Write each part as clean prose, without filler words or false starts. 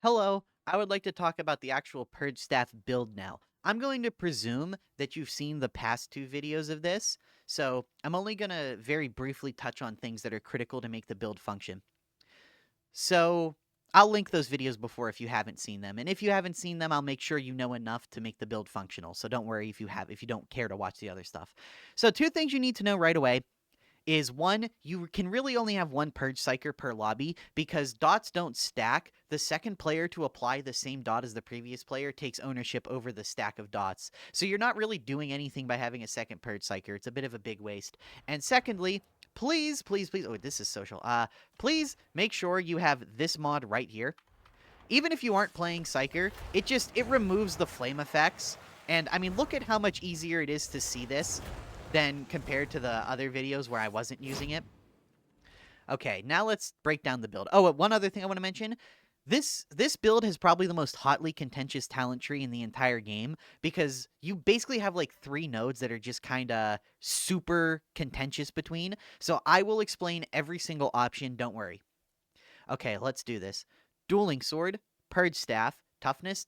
Hello, I would like to talk about the actual Purge Staff build now. I'm going to presume that you've seen the past two videos of this, so I'm only going to very briefly touch on things that are critical to make the build function. So I'll link those videos before if you haven't seen them, and if you haven't seen them, I'll make sure you know enough to make the build functional, so don't worry if you don't care to watch the other stuff. So two things you need to know right away is one, you can really only have one Purge Psyker per lobby because dots don't stack. The second player to apply the same dot as the previous player takes ownership over the stack of dots. So you're not really doing anything by having a second Purge Psyker. It's a bit of a big waste. And secondly, please, oh, this is social. Please make sure you have this mod right here. Even if you aren't playing Psyker, it removes the flame effects. And I mean, look at how much easier it is to see this than compared to the other videos where I wasn't using it. Okay, now let's break down the build. Oh, one other thing I want to mention. This build has probably the most hotly contentious talent tree in the entire game because you basically have like 3 nodes that are just kind of super contentious between. So I will explain every single option, don't worry. Okay, let's do this. Dueling Sword, Purge Staff, Toughness,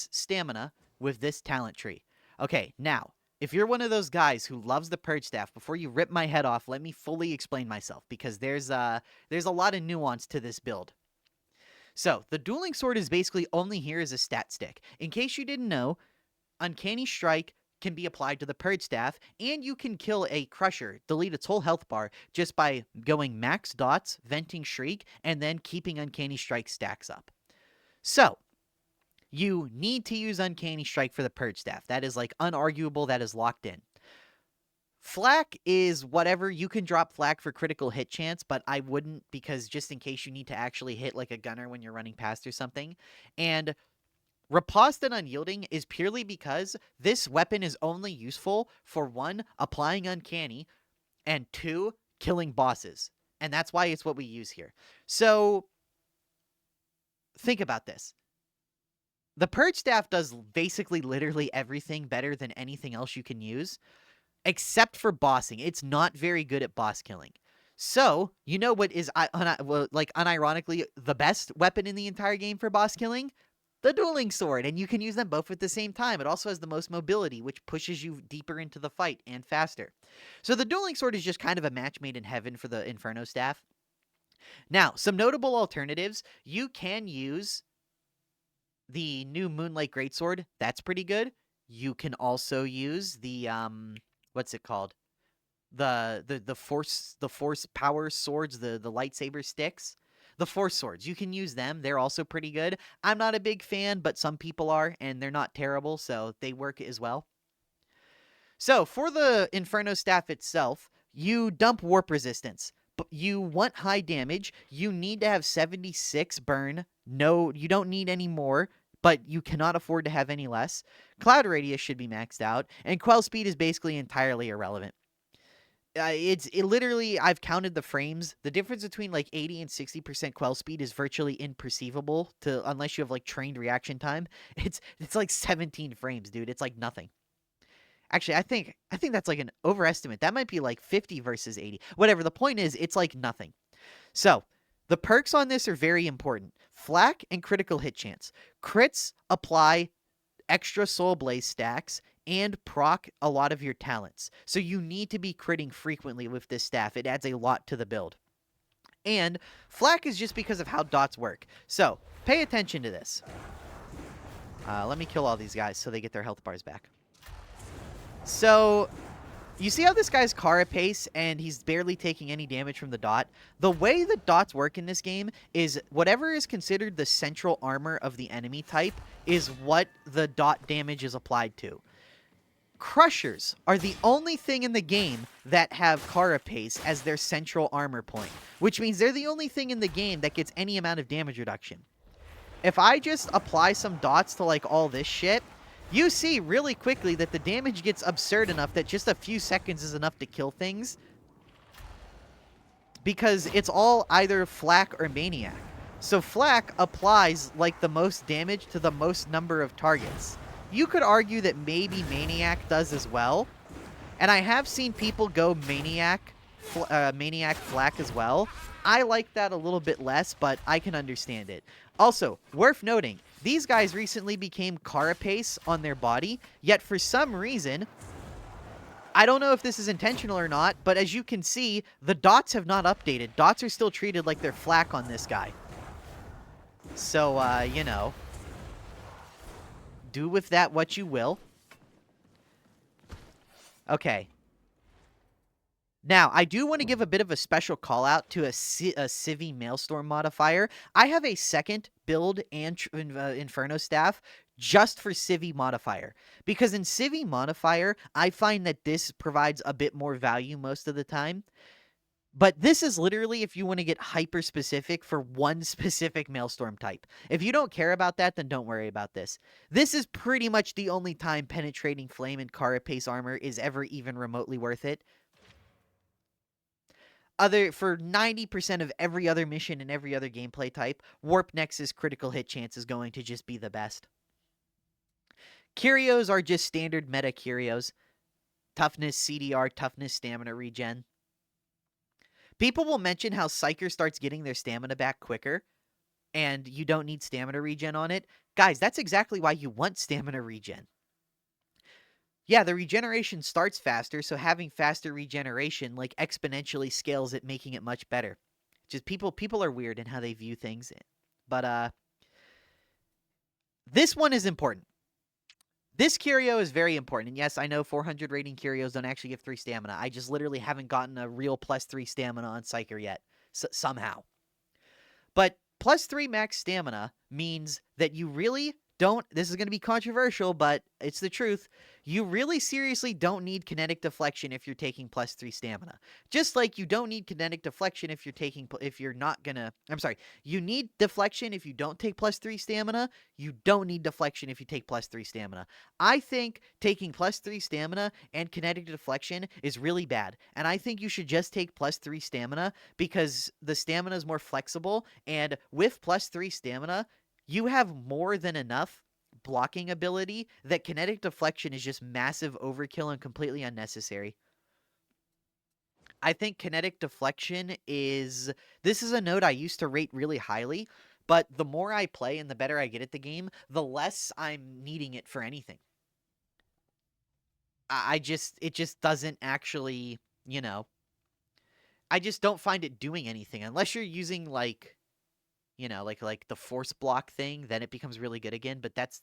Stamina with this talent tree. Okay, now, if you're one of those guys who loves the Purge Staff, before you rip my head off, let me fully explain myself, because there's a lot of nuance to this build. So, the Dueling Sword is basically only here as a stat stick. In case you didn't know, Uncanny Strike can be applied to the Purge Staff, and you can kill a Crusher, delete its whole health bar, just by going max dots, venting Shriek, and then keeping Uncanny Strike stacks up. So, you need to use Uncanny Strike for the Purge Staff. That is, like, unarguable. That is locked in. Flak is whatever. You can drop Flak for critical hit chance, but I wouldn't, because just in case you need to actually hit, like, a gunner when you're running past or something. And Riposte and Unyielding is purely because this weapon is only useful for 1, applying Uncanny, and 2, killing bosses. And that's why it's what we use here. So, think about this. The Purge Staff does basically literally everything better than anything else you can use, except for bossing. It's not very good at boss killing. So, you know what is, unironically, the best weapon in the entire game for boss killing? The Dueling Sword, and you can use them both at the same time. It also has the most mobility, which pushes you deeper into the fight and faster. So the Dueling Sword is just kind of a match made in heaven for the Inferno Staff. Now, some notable alternatives. You can use the new Moonlight Greatsword. That's pretty good. You can also use the what's it called? The force power swords, the lightsaber sticks. The Force Swords, you can use them. They're also pretty good. I'm not a big fan, but some people are, and they're not terrible, so they work as well. So, for the Inferno Staff itself, you dump Warp Resistance. But you want high damage. You need to have 76 burn. No, you don't need any more, but you cannot afford to have any less. Cloud Radius should be maxed out, and Quell Speed is basically entirely irrelevant. Literally, I've counted the frames. The difference between like 80 and 60% quell speed is virtually imperceivable unless you have like trained reaction time. It's like 17 frames, dude. It's like nothing. Actually, I think that's like an overestimate. That might be like 50 versus 80. Whatever. The point is, it's like nothing. So, the perks on this are very important. Flak and critical hit chance. Crits apply extra Soul Blaze stacks and proc a lot of your talents. So you need to be critting frequently with this staff. It adds a lot to the build. And Flak is just because of how dots work. So pay attention to this. Let me kill all these guys so they get their health bars back. So you see how this guy's carapace and he's barely taking any damage from the dot? The way the dots work in this game is whatever is considered the central armor of the enemy type is what the dot damage is applied to. Crushers are the only thing in the game that have carapace as their central armor point, which means they're the only thing in the game that gets any amount of damage reduction. If I just apply some dots to like all this shit, you see really quickly that the damage gets absurd enough that just a few seconds is enough to kill things. Because it's all either Flak or Maniac. So Flak applies like the most damage to the most number of targets. You could argue that maybe Maniac does as well. And I have seen people go Maniac Maniac Flak as well. I like that a little bit less, but I can understand it. Also, worth noting, these guys recently became carapace on their body, yet for some reason, I don't know if this is intentional or not, but as you can see, the dots have not updated. Dots are still treated like they're flak on this guy. So, you know, do with that what you will. Okay. Now, I do want to give a bit of a special call out to a Civi Maelstrom modifier. I have a second build and Inferno staff just for Civi modifier. Because in Civi modifier, I find that this provides a bit more value most of the time. But this is literally if you want to get hyper specific for one specific Maelstrom type. If you don't care about that, then don't worry about this. This is pretty much the only time penetrating flame and carapace armor is ever even remotely worth it. For 90% of every other mission and every other gameplay type, Warp Nexus critical hit chance is going to just be the best. Curios are just standard meta Curios. Toughness, CDR, toughness, stamina regen. People will mention how Psyker starts getting their stamina back quicker, and you don't need stamina regen on it. Guys, that's exactly why you want stamina regen. Yeah, the regeneration starts faster, so having faster regeneration like exponentially scales it, making it much better. Just people are weird in how they view things. But this one is important. This Curio is very important. And yes, I know 400 rating Curios don't actually give 3 stamina. I just literally haven't gotten a real +3 stamina on Psyker yet. Somehow. But +3 max stamina means that you really don't, this is going to be controversial, but it's the truth. You really seriously don't need kinetic deflection if you're taking +3 stamina. Just like you don't need kinetic deflection if you're not gonna, I'm sorry, you need deflection if you don't take +3 stamina. You don't need deflection if you take +3 stamina. I think taking +3 stamina and kinetic deflection is really bad. And I think you should just take +3 stamina because the stamina is more flexible. And with +3 stamina, you have more than enough blocking ability that kinetic deflection is just massive overkill and completely unnecessary. I think kinetic deflection this is a node I used to rate really highly, but the more I play and the better I get at the game, the less I'm needing it for anything. It just doesn't actually, you know, I just don't find it doing anything unless you're using like, you know, like the force block thing, then it becomes really good again, but that's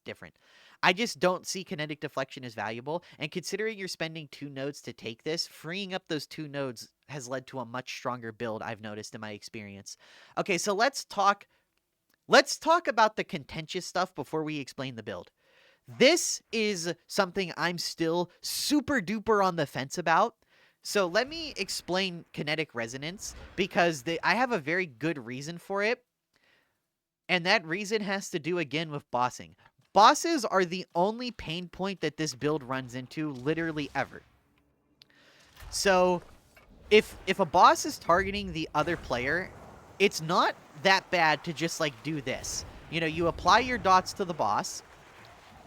different. I just don't see kinetic deflection as valuable, and considering you're spending 2 nodes to take this, freeing up those 2 nodes has led to a much stronger build, I've noticed in my experience. Okay, so let's talk about the contentious stuff before we explain the build. This is something I'm still super duper on the fence about. So let me explain kinetic resonance, because I have a very good reason for it. And that reason has to do, again, with bossing. Bosses are the only pain point that this build runs into, literally ever. So if a boss is targeting the other player, it's not that bad to just, like, do this. You know, you apply your dots to the boss,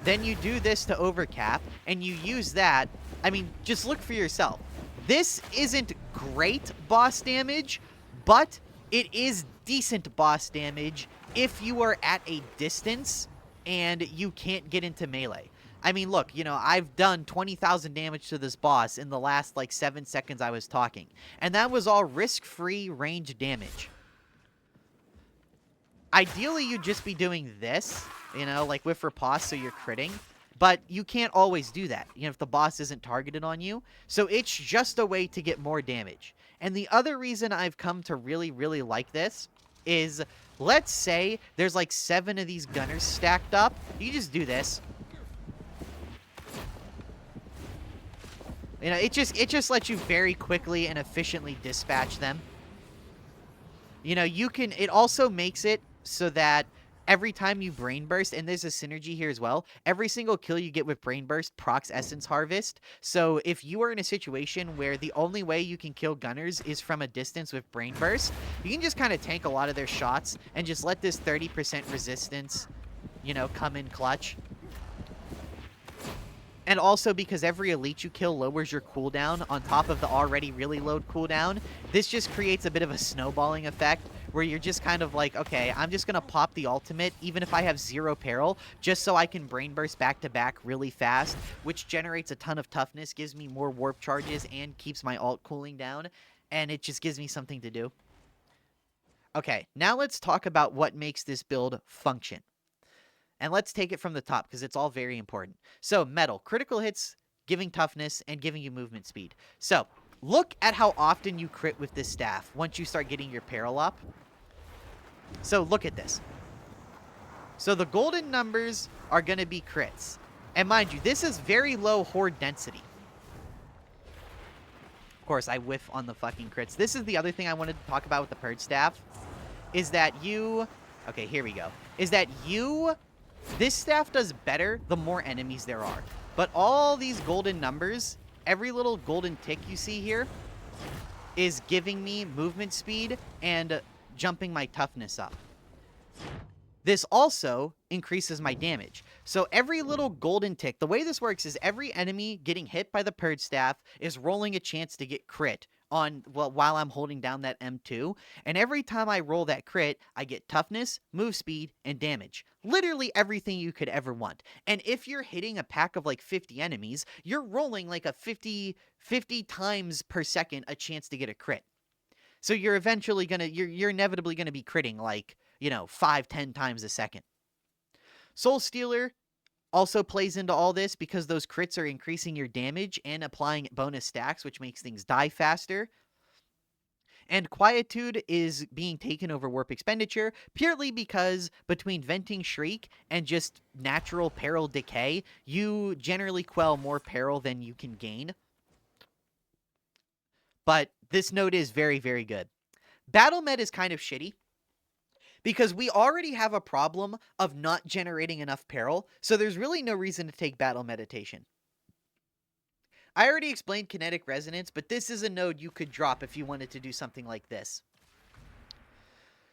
then you do this to overcap, and you use that. I mean, just look for yourself. This isn't great boss damage, but it is decent boss damage if you are at a distance and you can't get into melee. I mean, look, you know, I've done 20,000 damage to this boss in the last, like, 7 seconds I was talking. And that was all risk-free range damage. Ideally, you'd just be doing this, you know, like with riposte, so you're critting. But you can't always do that, you know, if the boss isn't targeted on you. So it's just a way to get more damage. And the other reason I've come to really, really like this is, let's say there's like 7 of these gunners stacked up. You just do this. You know, it just lets you very quickly and efficiently dispatch them. You know, it also makes it so that every time you Brain Burst, and there's a synergy here as well, every single kill you get with Brain Burst procs Essence Harvest. So if you are in a situation where the only way you can kill gunners is from a distance with Brain Burst, you can just kind of tank a lot of their shots and just let this 30% resistance, you know, come in clutch. And also because every elite you kill lowers your cooldown on top of the already really low cooldown, this just creates a bit of a snowballing effect where you're just kind of like, okay, I'm just going to pop the ultimate even if I have 0 peril, just so I can brain burst back to back really fast, which generates a ton of toughness, gives me more warp charges, and keeps my ult cooling down, and it just gives me something to do. Okay, now let's talk about what makes this build function. And let's take it from the top because it's all very important. So, metal, critical hits, giving toughness, and giving you movement speed. So, look at how often you crit with this staff once you start getting your peril up. So, look at this. So, the golden numbers are going to be crits. And mind you, this is very low horde density. Of course, I whiff on the fucking crits. This is the other thing I wanted to talk about with the purge staff. Is that you... Okay, here we go. Is that you... This staff does better the more enemies there are. But all these golden numbers, every little golden tick you see here, is giving me movement speed and jumping my toughness up. This also increases my damage. So every little golden tick, the way this works is every enemy getting hit by the purge staff is rolling a chance to get crit on while I'm holding down that M2. And every time I roll that crit, I get toughness, move speed, and damage. Literally everything you could ever want. And if you're hitting a pack of like 50 enemies, you're rolling like a 50 times per second a chance to get a crit. So you're eventually gonna, you're inevitably gonna be critting like, you know, 5-10 times a second. Soul Stealer also plays into all this because those crits are increasing your damage and applying bonus stacks, which makes things die faster. And Quietude is being taken over warp expenditure purely because between Venting Shriek and just natural peril decay, you generally quell more peril than you can gain. But this node is very, very good. Battle Med is kind of shitty because we already have a problem of not generating enough peril, so there's really no reason to take Battle Meditation. I already explained Kinetic Resonance, but this is a node you could drop if you wanted to do something like this.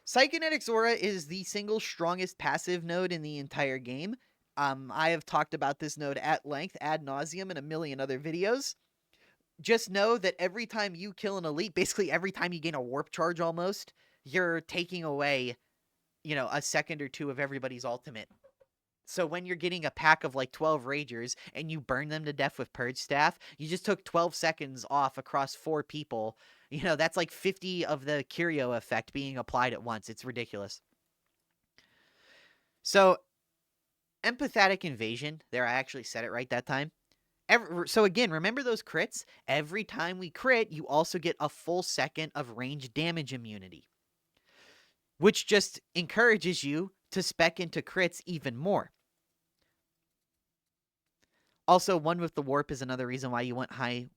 Psychonetic's Aura is the single strongest passive node in the entire game. I have talked about this node at length, ad nauseum, in a million other videos. Just know that every time you kill an elite, basically every time you gain a warp charge almost, you're taking away, you know, a second or two of everybody's ultimate. So when you're getting a pack of like 12 Ragers and you burn them to death with Purge Staff, you just took 12 seconds off across 4 people. You know, that's like 50 of the Curio effect being applied at once. It's ridiculous. So, Empathetic Invasion. There, I actually said it right that time. So again, remember those crits? Every time we crit, you also get a full second of range damage immunity, which just encourages you to spec into crits even more. Also, one with the warp is another reason why you want high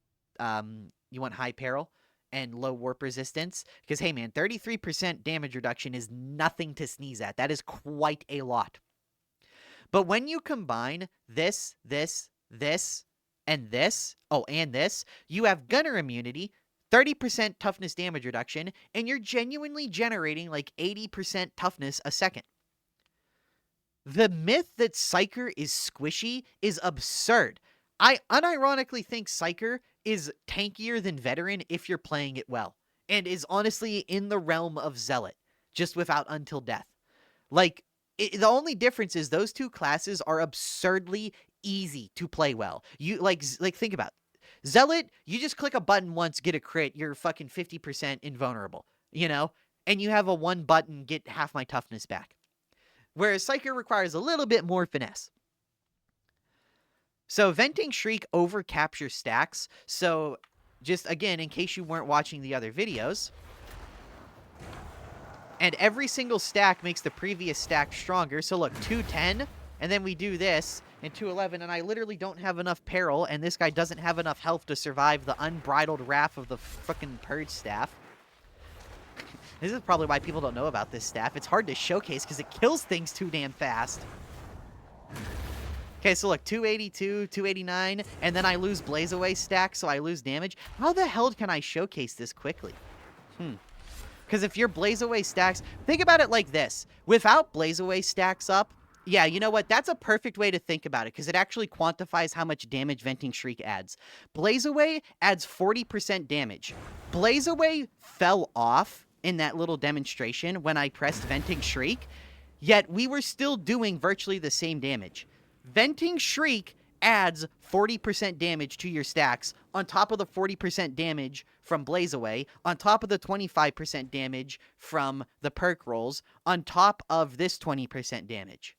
peril and low warp resistance. Because hey man, 33% damage reduction is nothing to sneeze at. That is quite a lot. But when you combine this, and this, you have gunner immunity, 30% toughness damage reduction, and you're genuinely generating like 80% toughness a second. The myth that Psyker is squishy is absurd. I unironically think Psyker is tankier than Veteran if you're playing it well, and is honestly in the realm of Zealot, just without Until Death. Like, the only difference is those two classes are absurdly easy to play well. You like think about it. Zealot, you just click a button once, get a crit, you're fucking 50% invulnerable, you know? And you have a one button, get half my toughness back. Whereas Psyker requires a little bit more finesse. So Venting Shriek over capture stacks. So just again, in case you weren't watching the other videos, and every single stack makes the previous stack stronger. So look, 210, and then we do this, and 211, and I literally don't have enough peril, and this guy doesn't have enough health to survive the unbridled wrath of the fucking Purge Staff. This is probably why people don't know about this staff. It's hard to showcase because it kills things too damn fast. Okay, so look, 282, 289, and then I lose Blaze Away stack, so I lose damage. How the hell can I showcase this quickly? Because if your Blaze Away stacks... Think about it like this. Without Blaze Away stacks up, Yeah, you know what? That's a perfect way to think about it because it actually quantifies how much damage Venting Shriek adds. Blaze Away adds 40% damage. Blaze Away fell off in that little demonstration when I pressed Venting Shriek, yet we were still doing virtually the same damage. Venting Shriek adds 40% damage to your stacks on top of the 40% damage from Blaze Away, on top of the 25% damage from the perk rolls, on top of this 20% damage.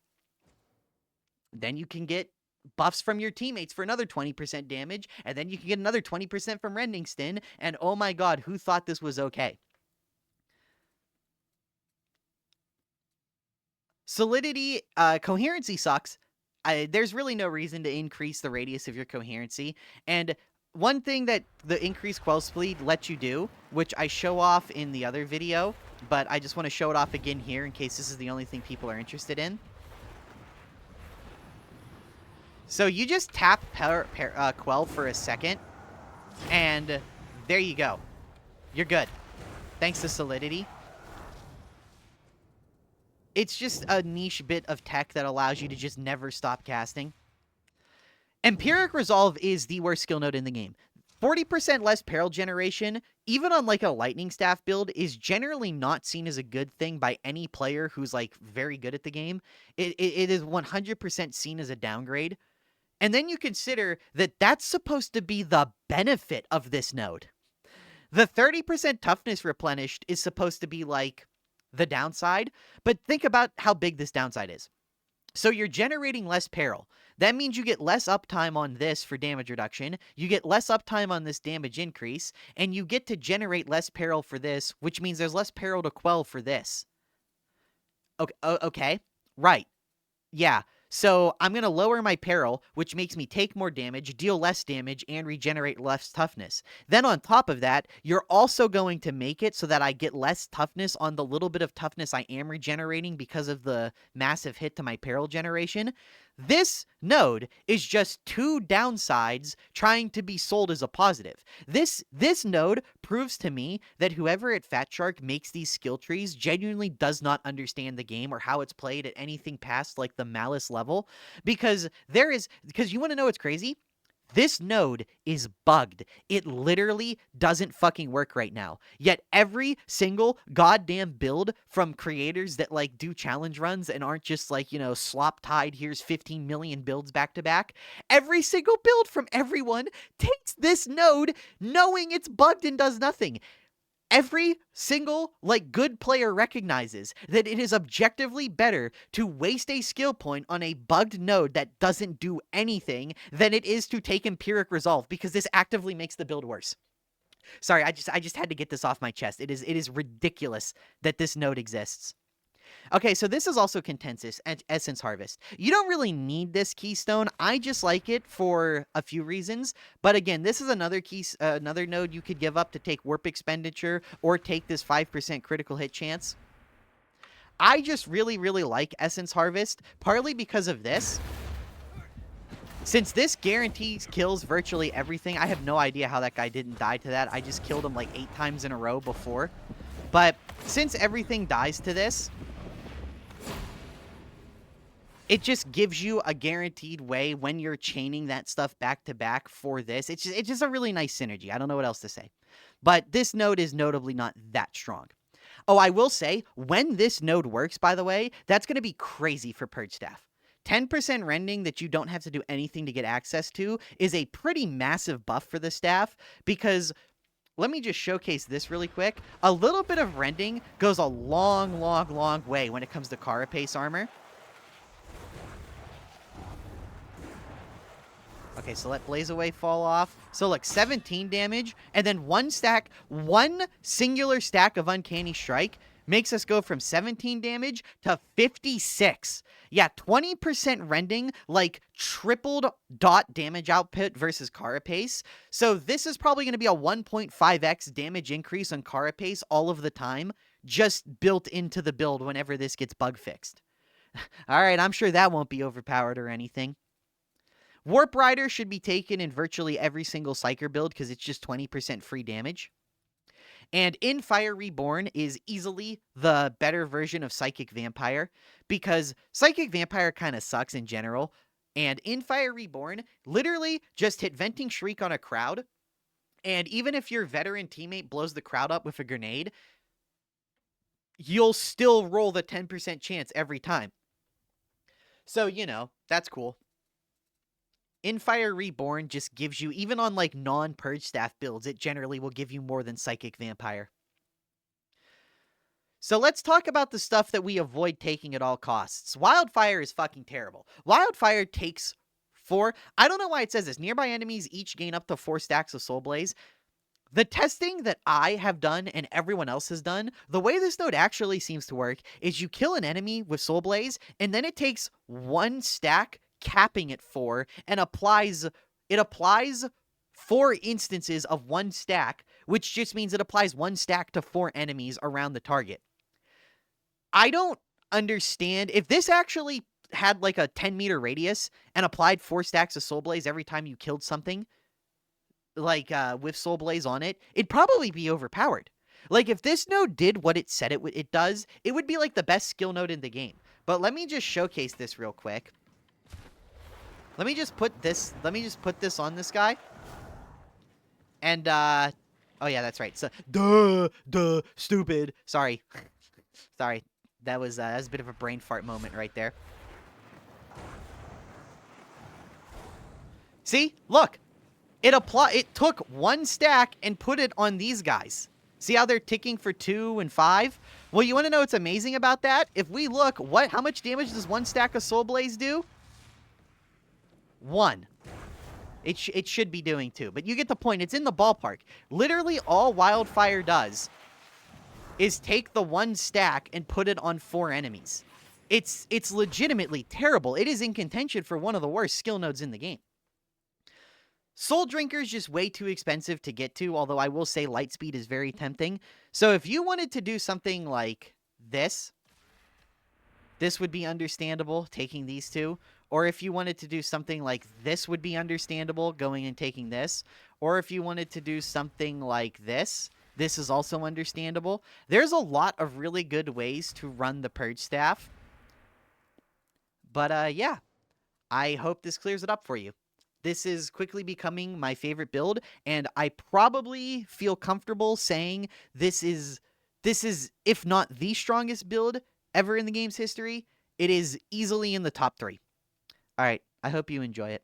Then you can get buffs from your teammates for another 20% damage, and then you can get another 20% from Rending Stin, and oh my god, who thought this was okay? Solidity, coherency sucks. There's really no reason to increase the radius of your coherency, and one thing that the increased quell speed lets you do, which I show off in the other video, but I just want to show it off again here in case this is the only thing people are interested in. So you just tap Quell for a second, and there you go. You're good. Thanks to Solidity. It's just a niche bit of tech that allows you to just never stop casting. Empiric Resolve is the worst skill node in the game. 40% less peril generation, even on like a lightning staff build, is generally not seen as a good thing by any player who's like very good at the game. It is 100% seen as a downgrade. And then you consider that that's supposed to be the benefit of this node. The 30% toughness replenished is supposed to be like the downside, but think about how big this downside is. So you're generating less peril. That means you get less uptime on this for damage reduction, you get less uptime on this damage increase, and you get to generate less peril for this, which means there's less peril to quell for this. Okay. Right. Yeah. So I'm going to lower my peril, which makes me take more damage, deal less damage, and regenerate less toughness. Then on top of that, you're also going to make it so that I get less toughness on the little bit of toughness I am regenerating because of the massive hit to my peril generation. This node is just two downsides trying to be sold as a positive. This node proves to me that whoever at Fat Shark makes these skill trees genuinely does not understand the game or how it's played at anything past like the Malice level, because you want to know what's crazy? This node is bugged. It literally doesn't fucking work right now. Yet every single goddamn build from creators that like do challenge runs and aren't just like, you know, slop tide, here's 15 million builds back to back. Every single build from everyone takes this node knowing it's bugged and does nothing. Every single, like, good player recognizes that it is objectively better to waste a skill point on a bugged node that doesn't do anything than it is to take Empiric Resolve, because this actively makes the build worse. Sorry, I just had to get this off my chest. It is ridiculous that this node exists. Okay, so this is also Contentious and Essence Harvest. You don't really need this keystone. I just like it for a few reasons. But again, this is another another node you could give up to take warp expenditure or take this 5% critical hit chance. I just really, really like Essence Harvest, partly because of this. Since this guarantees kills virtually everything, I have no idea how that guy didn't die to that. I just killed him like 8 times in a row before. But since everything dies to this, it just gives you a guaranteed way when you're chaining that stuff back to back for this. It's just a really nice synergy. I don't know what else to say. But this node is notably not that strong. Oh, I will say, when this node works, by the way, that's going to be crazy for Purge Staff. 10% rending that you don't have to do anything to get access to is a pretty massive buff for the staff, because let me just showcase this really quick. A little bit of rending goes a long, long, long way when it comes to Carapace armor. Okay, so let Blaze Away fall off. So look, 17 damage, and then one singular stack of Uncanny Strike makes us go from 17 damage to 56. Yeah, 20% rending, like tripled dot damage output versus Carapace. So this is probably going to be a 1.5x damage increase on Carapace all of the time, just built into the build whenever this gets bug fixed. All right, I'm sure that won't be overpowered or anything. Warp Rider should be taken in virtually every single Psyker build because it's just 20% free damage. And in Fire Reborn is easily the better version of Psychic Vampire, because Psychic Vampire kind of sucks in general. And in Fire Reborn, literally just hit Venting Shriek on a crowd, and even if your veteran teammate blows the crowd up with a grenade, you'll still roll the 10% chance every time. So, that's cool. In Fire Reborn just gives you, even on like non-Purge staff builds, it generally will give you more than Psychic Vampire. So let's talk about the stuff that we avoid taking at all costs. Wildfire is fucking terrible. Wildfire takes 4... I don't know why it says this. Nearby enemies each gain up to 4 stacks of Soul Blaze. The testing that I have done and everyone else has done, the way this node actually seems to work is you kill an enemy with Soul Blaze, and then it takes 1 stack, capping it 4, and applies 4 instances of 1 stack, which just means it applies 1 stack to 4 enemies around the target. I don't understand. If this actually had like a 10-meter radius and applied 4 stacks of Soul Blaze every time you killed something, like with Soul Blaze on it, it'd probably be overpowered. Like, if this node did what it said it does, it would be like the best skill node in the game. But let me just showcase this real quick. Let me just put this on this guy. And oh yeah, that's right. So stupid. Sorry. Sorry. That was a bit of a brain fart moment right there. See? Look. It took 1 stack and put it on these guys. See how they're ticking for 2 and 5? Well, you want to know what's amazing about that? If we look, how much damage does 1 stack of Soul Blaze do? 1. It should be doing 2, but you get the point. It's in the ballpark. Literally all Wildfire does is take the 1 stack and put it on 4 enemies. It's legitimately terrible. It is in contention for one of the worst skill nodes in the game. Soul Drinker is just way too expensive to get to, although I will say Lightspeed is very tempting. So if you wanted to do something like this would be understandable, taking these 2. Or if you wanted to do something like this would be understandable, going and taking this. Or if you wanted to do something like this is also understandable. There's a lot of really good ways to run the Purge staff. But yeah, I hope this clears it up for you. This is quickly becoming my favorite build, and I probably feel comfortable saying this is, if not the strongest build ever in the game's history, it is easily in the top 3. All right, I hope you enjoy it.